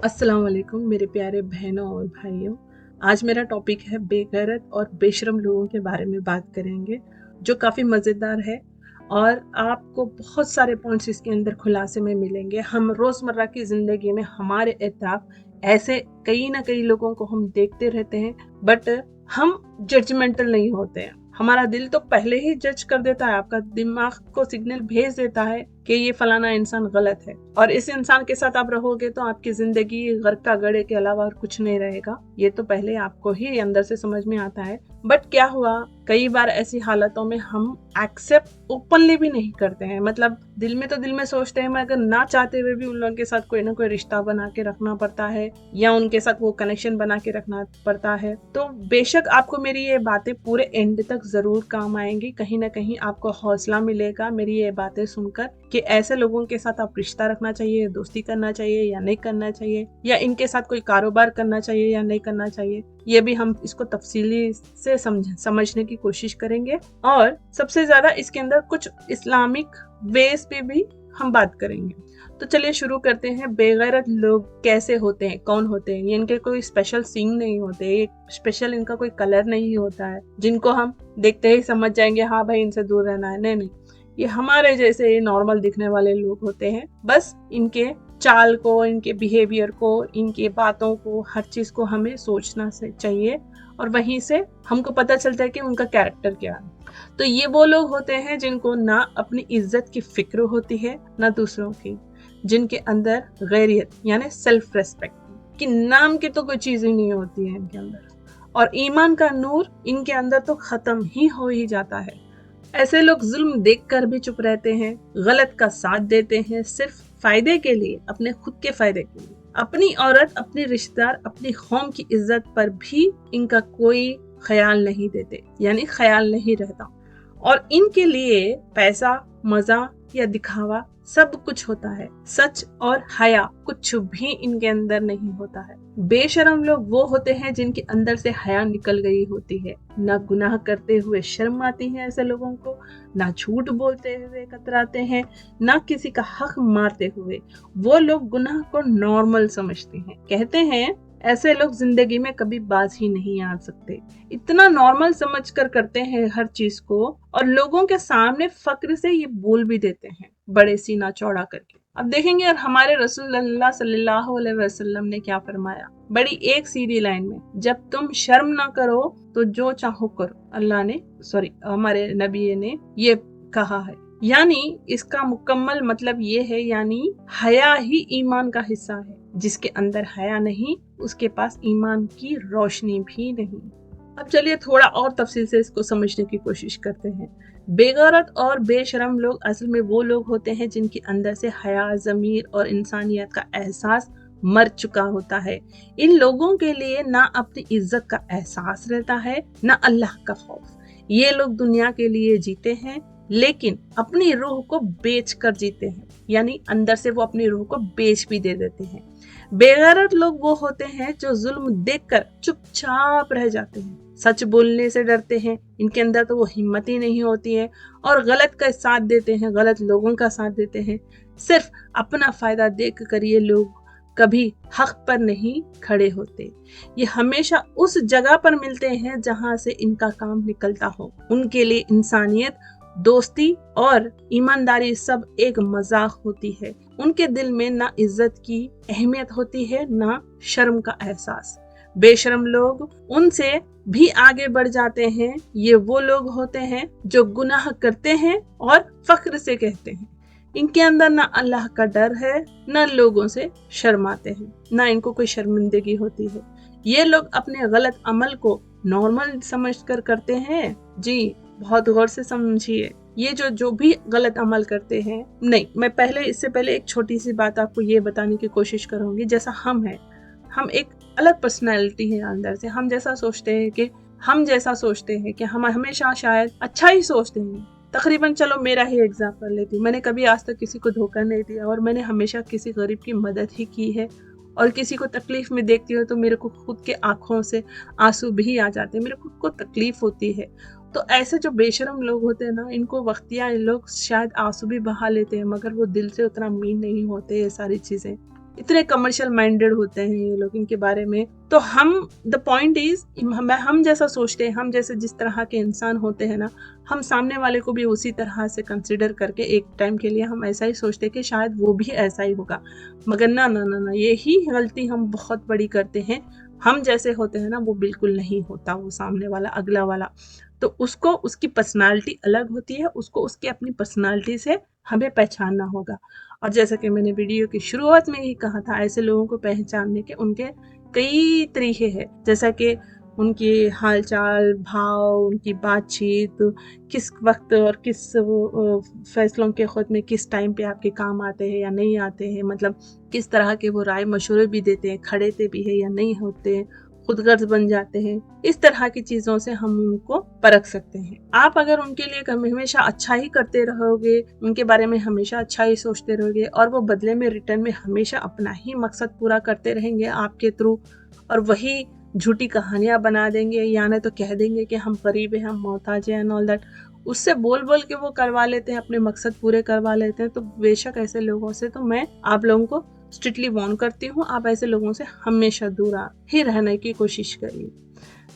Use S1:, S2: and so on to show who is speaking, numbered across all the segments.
S1: अस्सलाम वालेकुम मेरे प्यारे बहनों और भाइयों। आज मेरा टॉपिक है बेगैरत और बेशरम लोगों के बारे में बात करेंगे, जो काफ़ी मज़ेदार है और आपको बहुत सारे पॉइंट्स इसके अंदर खुलासे में मिलेंगे। हम रोज़मर्रा की ज़िंदगी में हमारे इत्तेफाक ऐसे कई ना कई लोगों को हम देखते रहते हैं, बट हम जजमेंटल नहीं होते हैं। हमारा दिल तो पहले ही जज कर देता है, आपका दिमाग को सिग्नल भेज देता है कि ये फलाना इंसान गलत है, और इस इंसान के साथ आप रहोगे तो आपकी जिंदगी गर्क का गड़े के अलावा और कुछ नहीं रहेगा। ये तो पहले आपको ही अंदर से समझ में आता है। बट क्या हुआ, कई बार ऐसी हालतों में हम एक्सेप्ट ओपनली भी नहीं करते हैं। मतलब दिल में तो दिल में सोचते हैं, मगर ना चाहते हुए भी उन लोगों के साथ कोई ना कोई रिश्ता बना के रखना पड़ता है या उनके साथ वो कनेक्शन बना के रखना पड़ता है। तो बेशक आपको मेरी ये बातें पूरे एंड तक जरूर काम आएंगी, कहीं ना कहीं आपको हौसला मिलेगा मेरी ये बातें सुनकर कि ऐसे लोगों के साथ आप रिश्ता रखना चाहिए, दोस्ती करना चाहिए या नहीं करना चाहिए, या इनके साथ कोई कारोबार करना चाहिए या नहीं करना चाहिए। ये भी हम इसको तफसीली से समझने की कोशिश करेंगे, और सबसे ज्यादा इसके अंदर कुछ इस्लामिक वेज पे भी हम बात करेंगे। तो चलिए शुरू करते हैं। बेगैरत लोग कैसे होते हैं, कौन होते हैं? ये इनके कोई स्पेशल सींग नहीं होते, एक स्पेशल इनका कोई कलर नहीं होता है जिनको हम देखते ही समझ जाएंगे हाँ भाई इनसे दूर रहना है। नहीं, ये हमारे जैसे नॉर्मल दिखने वाले लोग होते हैं। बस इनके चाल को, इनके बिहेवियर को, इनकी बातों को, हर चीज को हमें सोचना से चाहिए, और वहीं से हमको पता चलता है कि उनका कैरेक्टर क्या है। तो ये वो लोग होते हैं जिनको ना अपनी इज्जत की फिक्र होती है ना दूसरों की, जिनके अंदर गैरियत यानी सेल्फ रेस्पेक्ट की नाम की तो कोई चीज ही नहीं होती है इनके अंदर, और ईमान का नूर इनके अंदर तो खत्म ही हो ही जाता है। ऐसे लोग जुल्म देखकर भी चुप रहते हैं, गलत का साथ देते हैं सिर्फ फायदे के लिए, अपने खुद के फायदे के लिए। अपनी औरत, अपने रिश्तेदार, अपनी कौम की इज्जत पर भी इनका कोई ख्याल नहीं देते, यानी ख्याल नहीं रहता। और इनके लिए पैसा, मजा या दिखावा सब कुछ होता है, सच और हया कुछ भी इनके अंदर नहीं होता है। बेशरम लोग वो होते हैं जिनके अंदर से हया निकल गई होती है, ना गुनाह करते हुए शर्म आती है ऐसे लोगों को, ना झूठ बोलते हुए कतराते हैं, ना किसी का हक मारते हुए। वो लोग गुनाह को नॉर्मल समझते हैं। कहते हैं ऐसे लोग जिंदगी में कभी बाज ही नहीं आ सकते, इतना नॉर्मल समझकर करते हैं हर चीज को, और लोगों के सामने फक्र से ये बोल भी देते हैं बड़े सीना चौड़ा करके। अब देखेंगे और हमारे रसूलुल्लाह सल्लल्लाहु अलैहि वसल्लम ने क्या फरमाया, बड़ी एक सीधी लाइन में, जब तुम शर्म ना करो तो जो चाहो करो। अल्लाह ने हमारे नबी ने ये कहा है। यानी इसका मुकम्मल मतलब ये है, यानी हया ही ईमान का हिस्सा है। जिसके अंदर हया नहीं उसके पास ईमान की रोशनी भी नहीं। अब चलिए थोड़ा और तफसील से इसको समझने की कोशिश करते हैं। बेगैरत और बेशरम लोग असल में वो लोग होते हैं जिनके अंदर से हया, ज़मीर और इंसानियत का एहसास मर चुका होता है। इन लोगों के लिए ना अपनी इज्जत का एहसास रहता है, ना अल्लाह का खौफ। ये लोग दुनिया के लिए जीते हैं, लेकिन अपनी रूह को बेच कर जीते हैं, यानी अंदर से वो अपनी रूह को बेच भी दे देते हैं। बेगैरत लोग वो होते हैं जो जुल्म देखकर चुपचाप रह जाते हैं, सच बोलने से डरते हैं, इनके अंदर तो वो हिम्मत ही नहीं होती है, और गलत का साथ देते हैं, गलत लोगों का साथ देते हैं। सिर्फ अपना फायदा देख कर ये लोग कभी हक पर नहीं खड़े होते। ये हमेशा उस जगह पर मिलते हैं जहां से इनका काम निकलता हो। उनके लिए इंसानियत, दोस्ती और ईमानदारी सब एक मजाक होती है। उनके दिल में ना इज्जत की अहमियत होती है, ना शर्म का एहसास। बेशर्म लोग उनसे भी आगे बढ़ जाते हैं। ये वो लोग होते हैं जो गुनाह करते हैं और फख्र से कहते हैं। इनके अंदर ना अल्लाह का डर है, ना लोगों से शर्माते हैं, ना इनको कोई शर्मिंदगी होती है। ये लोग अपने गलत अमल को नॉर्मल समझकर करते हैं। जी, बहुत गौर से समझिए, ये जो भी गलत अमल करते हैं। नहीं, मैं इससे पहले एक छोटी सी बात आपको ये बताने की कोशिश करूंगी। जैसा हम हैं, हम एक अलग पर्सनैलिटी है अंदर से। हम जैसा सोचते हैं कि हम हमेशा शायद अच्छा ही सोचते हैं। तकरीबन चलो मेरा ही एग्जाम्पल लेती हूँ। मैंने कभी आज तक किसी को धोखा नहीं दिया, और मैंने हमेशा किसी गरीब की मदद ही की है। और किसी को तकलीफ में देखती हूँ तो मेरे को खुद के आंखों से आंसू भी आ जाते हैं, मेरे खुद को तकलीफ होती है। तो ऐसे जो बेशरम लोग होते हैं ना, इनको वक्तिया इन लोग शायद आंसू भी बहा लेते हैं, मगर वो दिल से उतना मीन नहीं होते ये सारी चीजें। इतने कमर्शियल माइंडेड होते हैं ये लोग इनके बारे में। तो द पॉइंट इज, हम जैसा सोचते हैं, हम जैसे जिस तरह के इंसान होते हैं ना, हम सामने वाले को भी उसी तरह से कंसिडर करके एक टाइम के लिए हम ऐसा ही सोचते हैं कि शायद वो भी ऐसा ही होगा। मगर ना ना ना ना, यही गलती हम बहुत बड़ी करते हैं। हम जैसे होते हैं ना वो बिल्कुल नहीं होता वो सामने वाला, अगला वाला। तो उसको उसकी पर्सनालिटी अलग होती है, उसको उसकी अपनी पर्सनालिटी से हमें पहचानना होगा। और जैसा कि मैंने वीडियो की शुरुआत में ही कहा था, ऐसे लोगों को पहचानने के उनके कई तरीके हैं, जैसा कि उनके हालचाल, भाव, उनकी बातचीत, किस वक्त और किस फैसलों के खुद में किस टाइम पे आपके काम आते हैं या नहीं आते हैं, मतलब किस तरह के वो राय मशवरे भी देते हैं, खड़ेते भी है या नहीं होते हैं, खुदगर्ज बन जाते हैं। इस तरह की चीजों से हम उनको परख सकते हैं। आप अगर उनके लिए हमेशा अच्छा ही करते रहोगे, उनके बारे में हमेशा अच्छा ही सोचते रहोगे और वो बदले में रिटर्न में हमेशा अपना ही मकसद पूरा करते रहेंगे आपके थ्रू, और वही झूठी कहानियां बना देंगे, या नहीं तो कह देंगे कि हम गरीब हैं, हम मोहताज हैं एंड ऑल दैट, उससे बोल बोल के वो करवा लेते हैं, अपने मकसद पूरे करवा लेते हैं। तो बेशक ऐसे लोगों से तो मैं आप लोगों को स्ट्रिक्टली वार्न करती हूँ, आप ऐसे लोगों से हमेशा दूर ही रहने की कोशिश करिए।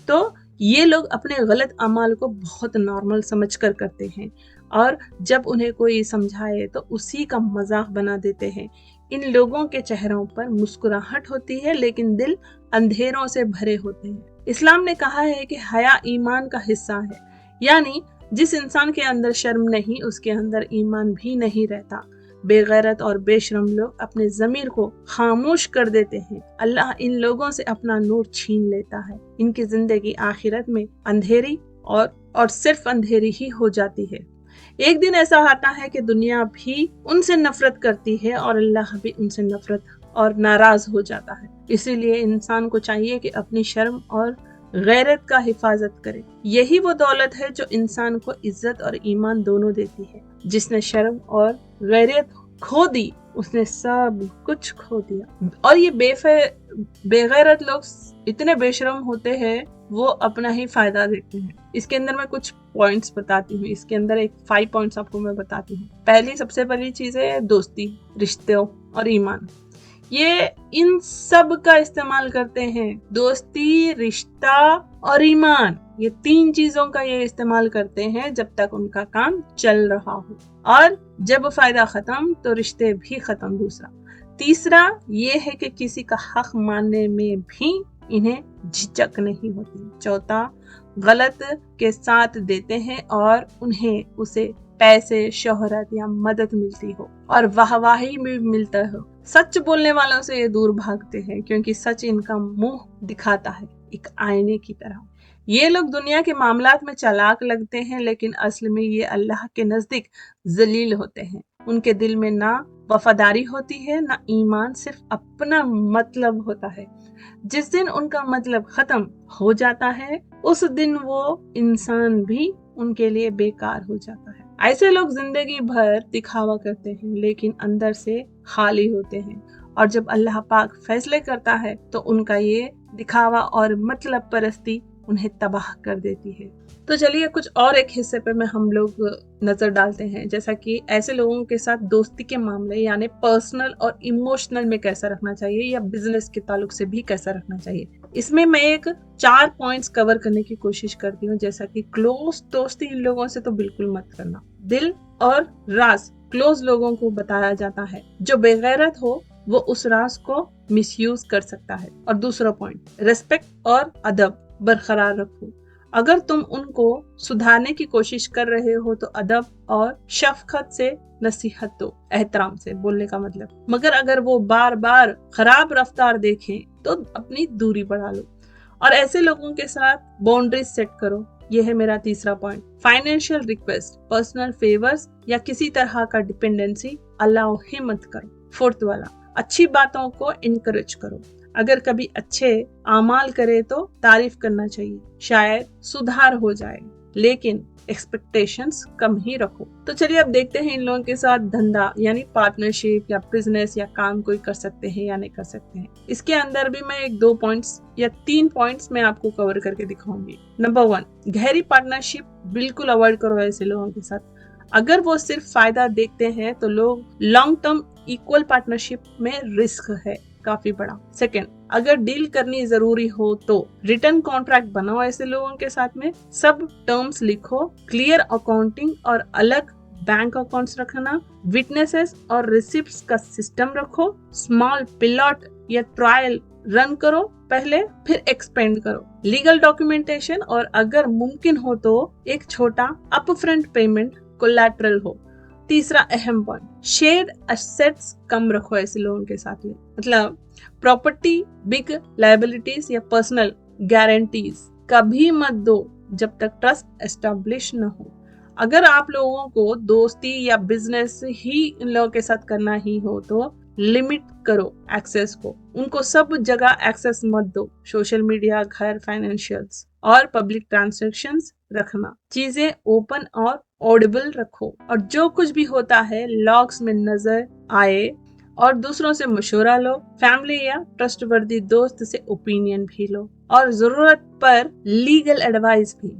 S1: तो ये लोग अपने गलत अमाल को बहुत नॉर्मल समझकर करते हैं, और जब उन्हें कोई समझाए तो उसी का मजाक बना देते हैं। इन लोगों के चेहरों पर मुस्कुराहट होती है, लेकिन दिल अंधेरों से भरे होते हैं। इस्लाम ने कहा है कि हया ईमान का हिस्सा है, यानी जिस इंसान के अंदर शर्म नहीं, उसके अंदर ईमान भी नहीं रहता। बेगैरत और बेशरम लोग अपने ज़मीर को खामोश कर देते हैं। अल्लाह इन लोगों से अपना नूर छीन लेता है। इनकी जिंदगी आखिरत में अंधेरी और सिर्फ अंधेरी ही हो जाती है। एक दिन ऐसा आता है कि दुनिया भी उनसे नफरत करती है और अल्लाह भी उनसे नफरत और नाराज हो जाता है। इसीलिए इंसान को चाहिए कि अपनी शर्म और गैरत का हिफाजत करे। यही वो दौलत है जो इंसान को इज्जत और ईमान दोनों देती है। जिसने शर्म और गैरत खो दी, उसने सब कुछ खो दिया। और ये बेगैरत लोग इतने बेशरम होते हैं, वो अपना ही फायदा देखते हैं। इसके अंदर मैं कुछ पॉइंट्स बताती हूँ, इसके अंदर एक 5 पॉइंट्स आपको मैं बताती हूँ। पहली सबसे पहली चीज है दोस्ती, रिश्तों और ईमान। ये इन सब का इस्तेमाल करते हैं, दोस्ती, रिश्ता और ईमान, ये 3 चीजों का ये इस्तेमाल करते हैं जब तक उनका काम चल रहा हो, और जब फायदा खत्म तो रिश्ते भी खत्म। दूसरा, तीसरा ये है कि किसी का हक मानने में भी इन्हें झिझक नहीं होती। चौथा, गलत के साथ देते हैं और उन्हें उसे पैसे, शोहरत या मदद मिलती हो और वाहवाही में मिलता हो। सच बोलने वालों से ये दूर भागते हैं, क्योंकि सच इनका मुंह दिखाता है, एक आईने की तरह। ये लोग दुनिया के मामलात में चालाक लगते हैं, लेकिन असल में ये अल्लाह के नजदीक जलील होते हैं। उनके दिल में ना वफादारी होती है, ना ईमान, सिर्फ अपना मतलब होता है। जिस दिन उनका मतलब खत्म हो जाता है, उस दिन वो इंसान भी उनके लिए बेकार हो जाता है। ऐसे लोग जिंदगी भर दिखावा करते हैं, लेकिन अंदर से खाली होते हैं, और जब अल्लाह पाक फैसले करता है तो उनका ये दिखावा और मतलब परस्ती उन्हें तबाह कर देती है। तो चलिए कुछ और एक हिस्से पे में हम लोग नजर डालते हैं, जैसा कि ऐसे लोगों के साथ दोस्ती के मामले यानी पर्सनल और इमोशनल में कैसा रखना चाहिए, या बिजनेस के ताल्लुक से भी कैसा रखना चाहिए। इसमें मैं एक 4 पॉइंट्स कवर करने की कोशिश करती हूँ। जैसा कि क्लोज दोस्ती, इन लोगों से तो बिल्कुल मत करना। दिल और राज क्लोज लोगों को बताया जाता है, जो बेगैरत हो वो उस राज को मिसयूज कर सकता है। और दूसरा पॉइंट, रेस्पेक्ट और अदब बरकरार रखो। अगर तुम उनको सुधारने की कोशिश कर रहे हो तो अदब और शफकत से नसीहत दो, एहतराम से बोलने का मतलब। मगर अगर वो बार बार खराब रफ्तार देखें तो अपनी दूरी बढ़ा लो, और ऐसे लोगों के साथ बाउंड्रीज सेट करो। यह है मेरा तीसरा point. Financial request, personal favours या किसी तरह का डिपेंडेंसी अलाउ ही मत करो। फोर्थ वाला, अच्छी बातों को इनकरेज करो। अगर कभी अच्छे आमाल करे तो तारीफ करना चाहिए, शायद सुधार हो जाए, लेकिन एक्सपेक्टेशंस कम ही रखो। तो चलिए अब देखते हैं इन लोगों के साथ धंधा यानी पार्टनरशिप या बिजनेस या काम कोई कर सकते हैं या नहीं कर सकते हैं। इसके अंदर भी मैं 1-2 पॉइंट्स या 3 पॉइंट्स मैं आपको कवर करके दिखाऊंगी। नंबर 1, गहरी पार्टनरशिप बिल्कुल अवॉइड करो ऐसे लोगों के साथ। अगर वो सिर्फ फायदा देखते हैं तो लोग लॉन्ग टर्म इक्वल पार्टनरशिप में रिस्क है काफी बड़ा। सेकंड, अगर डील करनी जरूरी हो तो रिटर्न कॉन्ट्रैक्ट बनाओ ऐसे लोगों के साथ में, सब टर्म्स लिखो, क्लियर अकाउंटिंग और अलग बैंक अकाउंट्स रखना, विटनेसेस और रिसिप्ट्स का सिस्टम रखो, स्मॉल पिलॉट या ट्रायल रन करो पहले, फिर एक्सपेंड करो, लीगल डॉक्यूमेंटेशन और अगर मुमकिन हो तो एक छोटा अपफ्रंट पेमेंट कोलैटरल हो। तीसरा अहम पॉइंट, शेयर्ड एसेट्स कम रखो ऐसे लोगों के साथ में, मतलब प्रॉपर्टी, बिग लायबिलिटीज या पर्सनल गारंटीज कभी मत दो जब तक ट्रस्ट एस्टेब्लिश न हो। अगर आप लोगों को दोस्ती या बिजनेस ही इन लोगों के साथ करना ही हो तो लिमिट करो एक्सेस को, उनको सब जगह एक्सेस मत दो, सोशल मीडिया, घर, फाइनेंशियल्स और पब्लिक ट्रांजैक्शंस रखना, चीजें ओपन और ऑडिबल रखो और जो कुछ भी होता है लॉग्स में नजर आए और दूसरों से मशवरा लो, फैमिली या ट्रस्टवर्दी दोस्त से ओपिनियन भी लो और जरूरत पर लीगल एडवाइस भी।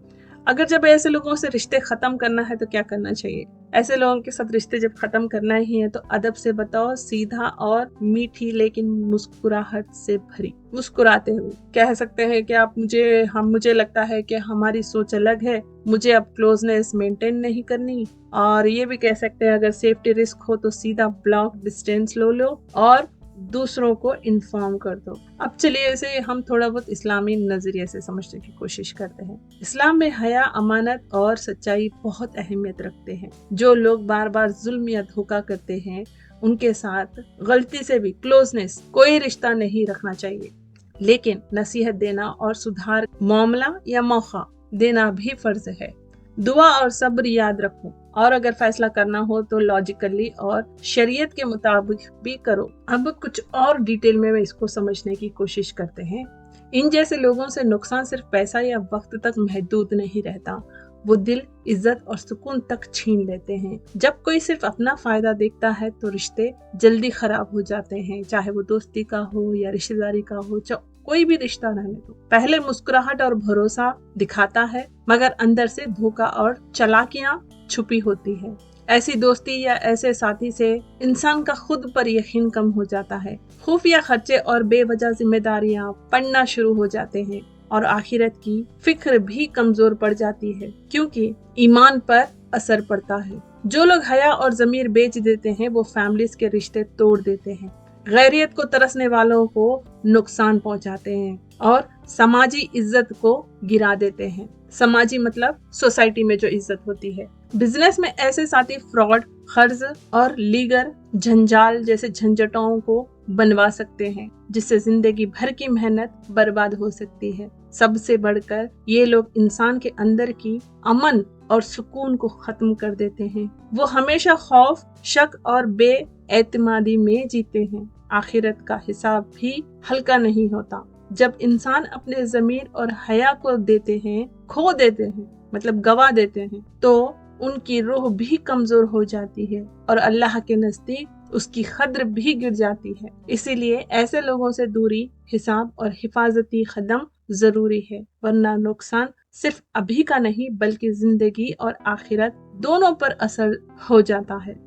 S1: अगर जब ऐसे लोगों से रिश्ते खत्म करना है तो क्या करना चाहिए? ऐसे लोगों के साथ रिश्ते जब खत्म करना ही है तो अदब से बताओ, सीधा और मीठी लेकिन मुस्कुराहट से भरी, मुस्कुराते हुए कह सकते हैं कि मुझे लगता है कि हमारी सोच अलग है, मुझे अब क्लोजनेस मेंटेन नहीं करनी। और ये भी कह सकते हैं अगर सेफ्टी रिस्क हो तो सीधा ब्लॉक डिस्टेंस लो और दूसरों को इन्फॉर्म कर दो। अब चलिए इसे हम थोड़ा बहुत इस्लामी नजरिए से समझने की कोशिश करते हैं। इस्लाम में हया, अमानत और सच्चाई बहुत अहमियत रखते हैं। जो लोग बार बार जुल्म या धोखा करते हैं उनके साथ गलती से भी क्लोजनेस कोई रिश्ता नहीं रखना चाहिए, लेकिन नसीहत देना और सुधार मामला या मौका देना भी फर्ज है। दुआ और सब्र याद रखो और अगर फैसला करना हो तो लॉजिकली और शरीयत के मुताबिक भी करो। अब कुछ और डिटेल में इसको समझने की कोशिश करते हैं। इन जैसे लोगों से नुकसान सिर्फ पैसा या वक्त तक महदूद नहीं रहता, वो दिल, इज्जत और सुकून तक छीन लेते हैं। जब कोई सिर्फ अपना फायदा देखता है तो रिश्ते जल्दी खराब हो जाते हैं, चाहे वो दोस्ती का हो या रिश्तेदारी का हो, कोई भी रिश्ता रहने दो। पहले मुस्कुराहट और भरोसा दिखाता है मगर अंदर से धोखा और चालाकियां छुपी होती है। ऐसी दोस्ती या ऐसे साथी से इंसान का खुद पर यकीन कम हो जाता है, खुफिया खर्चे और बेवजह जिम्मेदारियां पड़ना शुरू हो जाते हैं और आखिरत की फिक्र भी कमजोर पड़ जाती है क्योंकि ईमान पर असर पड़ता है। जो लोग हया और ज़मीर बेच देते हैं वो फैमिलीज के रिश्ते तोड़ देते हैं, गैरियत को तरसने वालों को नुकसान पहुंचाते हैं और समाजी इज्जत को गिरा देते हैं। समाजी मतलब सोसाइटी में जो इज्जत होती है। बिजनेस में ऐसे साथी फ्रॉड, कर्ज और लीगल झंझाल जैसे झंझटों को बनवा सकते हैं जिससे जिंदगी भर की मेहनत बर्बाद हो सकती है। सबसे बढ़कर ये लोग इंसान के अंदर की अमन और सुकून को खत्म कर देते हैं। वो हमेशा खौफ, शक और बेएतमादी में जीते हैं। आखिरत का हिसाब भी हल्का नहीं होता। जब इंसान अपने ज़मीर और हया को खो देते हैं, मतलब गवा देते हैं, तो उनकी रूह भी कमजोर हो जाती है और अल्लाह के नजदीक उसकी कद्र भी गिर जाती है। इसीलिए ऐसे लोगों से दूरी, हिसाब और हिफाजती कदम जरूरी है, वरना नुकसान सिर्फ अभी का नहीं बल्कि जिंदगी और आखिरत दोनों पर असर हो जाता है।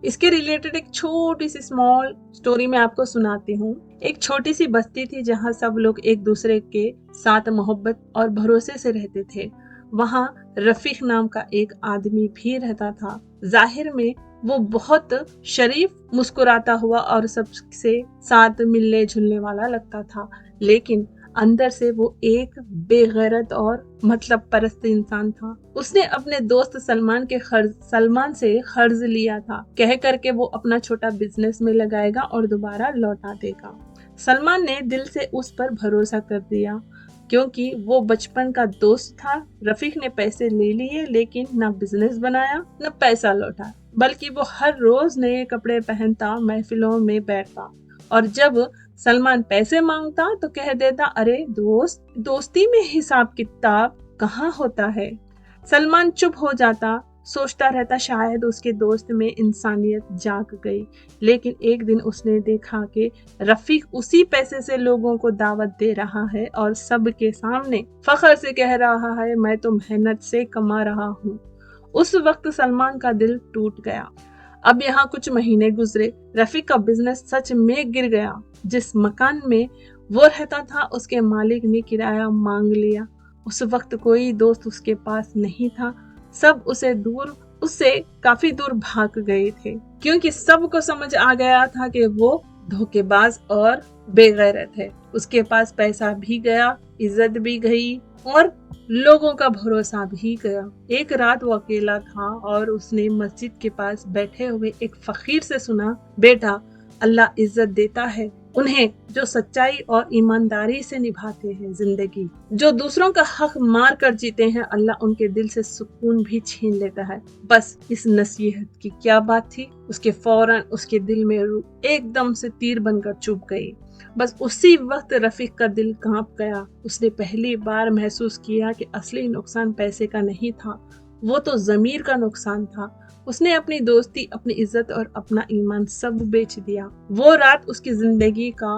S1: इसके रिलेटेड एक छोटी सी स्मॉल स्टोरी मैं आपको सुनाती हूँ। एक छोटी सी बस्ती थी जहाँ सब लोग एक दूसरे के साथ मोहब्बत और भरोसे से रहते थे। वहाँ रफीक नाम का एक आदमी भी रहता था। जाहिर में वो बहुत शरीफ, मुस्कुराता हुआ और सबसे साथ मिलने जुलने वाला लगता था, लेकिन अंदर से वो एक बेगैरत और मतलब परस्त इंसान था। उसने अपने दोस्त सलमान से कर्ज लिया था, कह करके वो अपना छोटा बिजनेस में लगाएगा और दोबारा लौटा देगा। सलमान ने दिल से उस पर भरोसा कर दिया क्योंकि वो बचपन का दोस्त था। रफीक ने पैसे ले लिए लेकिन ना बिजनेस बनाया ना पैसा लौटा, बल्कि वो हर रोज नए कपड़े पहनता, महफिलों में बैठता और जब सलमान पैसे मांगता तो कह देता, अरे दोस्ती में हिसाब किताब कहाँ होता है। सलमान चुप हो जाता, सोचता रहता शायद उसके दोस्त में इंसानियत जाग गई। लेकिन एक दिन उसने देखा कि रफीक उसी पैसे से लोगों को दावत दे रहा है और सबके सामने फख्र से कह रहा है, मैं तो मेहनत से कमा रहा हूँ। उस वक्त सलमान का दिल टूट गया। अब यहाँ कुछ महीने गुजरे, रफीक का बिजनेस सच में गिर गया। जिस मकान में वो रहता था उसके मालिक ने किराया मांग लिया। उस वक्त कोई दोस्त उसके पास नहीं था, सब उससे काफी दूर भाग गए थे, क्योंकि सबको समझ आ गया था कि वो धोखेबाज और बेगैरत है। उसके पास पैसा भी गया, इज्जत भी गई और लोगों का भरोसा भी गया। एक रात वो अकेला था और उसने मस्जिद के पास बैठे हुए एक फकीर से सुना, बेटा, अल्लाह इज्जत देता है उन्हें जो सच्चाई और ईमानदारी से निभाते हैं जिंदगी। जो दूसरों का हक मार कर जीते हैं, अल्लाह उनके दिल से सुकून भी छीन लेता है। बस इस नसीहत की क्या बात थी, उसके फौरन उसके दिल में एकदम से तीर बनकर चुभ गई। बस उसी वक्त रफीक का दिल कांप गया। उसने पहली बार महसूस किया कि असली नुकसान पैसे का नहीं था, वो तो ज़मीर का नुकसान था। उसने अपनी दोस्ती, अपनी इज्जत और अपना ईमान सब बेच दिया। वो रात उसकी जिंदगी का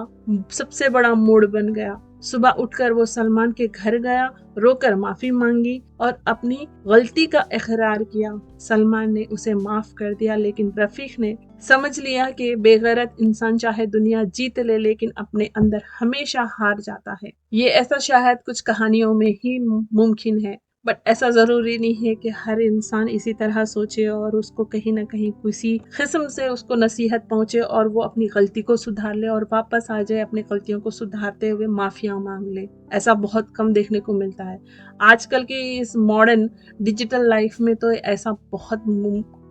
S1: सबसे बड़ा मोड़ बन गया। सुबह उठकर वो सलमान के घर गया, रोकर माफी मांगी और अपनी गलती का इकरार किया। सलमान ने उसे माफ कर दिया, लेकिन रफीक ने समझ लिया कि बेगैरत इंसान चाहे दुनिया जीत ले, लेकिन अपने अंदर हमेशा हार जाता है। ये ऐसा शायद कुछ कहानियों में ही मुमकिन है, बट ऐसा जरूरी नहीं है कि हर इंसान इसी तरह सोचे और उसको कहीं ना कहीं किसी किस्म से उसको नसीहत पहुंचे और वो अपनी गलती को सुधार ले और वापस आ जाए, अपनी गलतियों को सुधारते हुए माफिया मांग ले। ऐसा बहुत कम देखने को मिलता है आजकल की इस मॉडर्न डिजिटल लाइफ में। तो ऐसा बहुत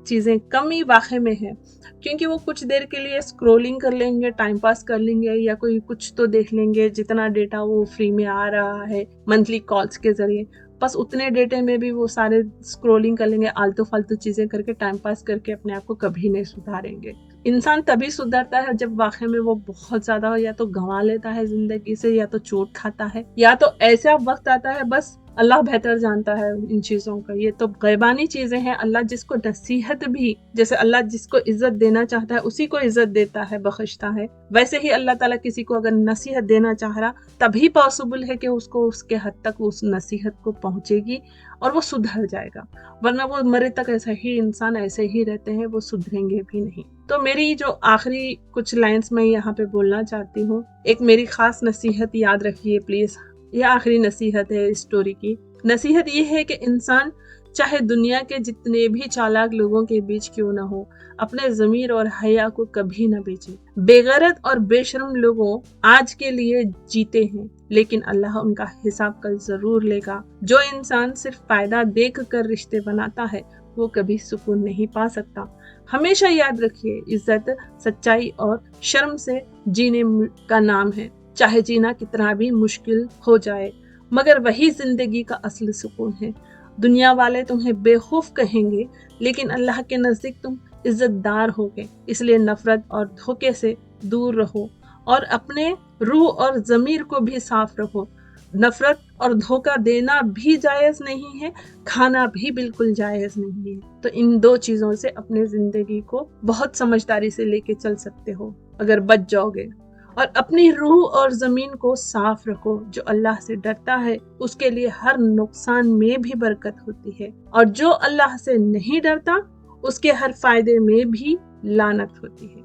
S1: चीजें कम ही वाक़ई में है, क्योंकि वो कुछ देर के लिए स्क्रोलिंग कर लेंगे, टाइम पास कर लेंगे या कोई कुछ तो देख लेंगे, जितना डेटा वो फ्री में आ रहा है मंथली कॉल्स के जरिए, बस उतने डेटे में भी वो सारे स्क्रोलिंग कर लेंगे, आलतू फालतू चीजें करके टाइम पास करके अपने आप को कभी नहीं सुधारेंगे। इंसान तभी सुधरता है जब वाकई में वो बहुत ज्यादा या तो गंवा लेता है जिंदगी से, या तो चोट खाता है, या तो ऐसा वक्त आता है, बस अल्लाह बेहतर जानता है इन चीजों का। ये तो गैबानी चीजें हैं। अल्लाह जिसको नसीहत भी, जैसे अल्लाह जिसको इज्जत देना चाहता है उसी को इज्जत देता है, बख्शता है, वैसे ही अल्लाह ताला किसी को अगर नसीहत देना चाह रहा तभी पॉसिबल है कि उसको उसके हद तक उस नसीहत को पहुंचेगी और वो सुधर जाएगा। वरना वो मरे तक ऐसा ही इंसान ऐसे ही रहते हैं, वो सुधरेंगे भी नहीं। तो मेरी जो आखिरी कुछ लाइंस मैं यहाँ पे बोलना चाहती हूँ, एक मेरी खास नसीहत याद रखिए प्लीज। ये आखिरी नसीहत है इस स्टोरी की। नसीहत ये है कि इंसान चाहे दुनिया के जितने भी चालाक लोगों के बीच क्यों ना हो, अपने ज़मीर और हया को कभी ना बेचे। बेगैरत और बेशर्म लोगों आज के लिए जीते हैं, लेकिन अल्लाह उनका हिसाब कल जरूर लेगा। जो इंसान सिर्फ फायदा देख कर रिश्ते बनाता है वो कभी सुकून नहीं पा सकता। हमेशा याद रखिए, इज्जत, सच्चाई और शर्म से जीने का नाम है, चाहे जीना कितना भी मुश्किल हो जाए, मगर वही जिंदगी का असली सुकून है। दुनिया वाले तुम्हें बेवकूफ कहेंगे, लेकिन अल्लाह के नजदीक तुम इज्जतदार होगे। इसलिए नफरत और धोखे से दूर रहो और अपने रूह और जमीर को भी साफ रखो। नफरत और धोखा देना भी जायज नहीं है, खाना भी बिल्कुल जायज नहीं है। तो इन दो चीजों से अपने जिंदगी को बहुत समझदारी से लेके चल सकते हो अगर बच जाओगे। और अपनी रूह और जमीन को साफ रखो। जो अल्लाह से डरता है उसके लिए हर नुकसान में भी बरकत होती है, और जो अल्लाह से नहीं डरता उसके हर फायदे में भी लानत होती है।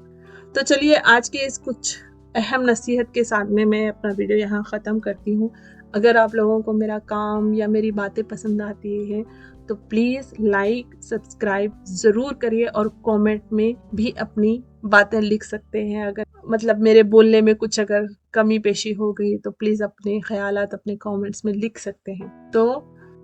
S1: तो चलिए आज के इस कुछ अहम नसीहत के साथ में मैं अपना वीडियो यहाँ ख़त्म करती हूँ। अगर आप लोगों को मेरा काम या मेरी बातें पसंद आती हैं तो प्लीज़ लाइक सब्सक्राइब ज़रूर करिए और कमेंट में भी अपनी बातें लिख सकते हैं। अगर मतलब मेरे बोलने में कुछ अगर कमी पेशी हो गई तो प्लीज़ अपने ख्यालात अपने कमेंट्स में लिख सकते हैं। तो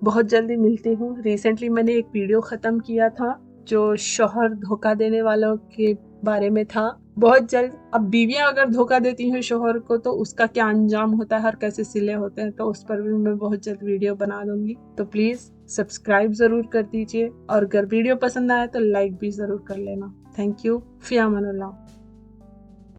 S1: बहुत जल्दी मिलती हूँ। रिसेंटली मैंने एक वीडियो ख़त्म किया था जो शौहर धोखा देने वालों के बारे में था। बहुत जल्द अब बीवियां अगर धोखा देती हैं शौहर को तो उसका क्या अंजाम होता है और कैसे सिले होते हैं, तो उस पर भी मैं बहुत जल्द वीडियो बना दूंगी। तो प्लीज सब्सक्राइब जरूर कर दीजिए और अगर वीडियो पसंद आया तो लाइक भी जरूर कर लेना। Thank you. फिया अमानुल्लाह।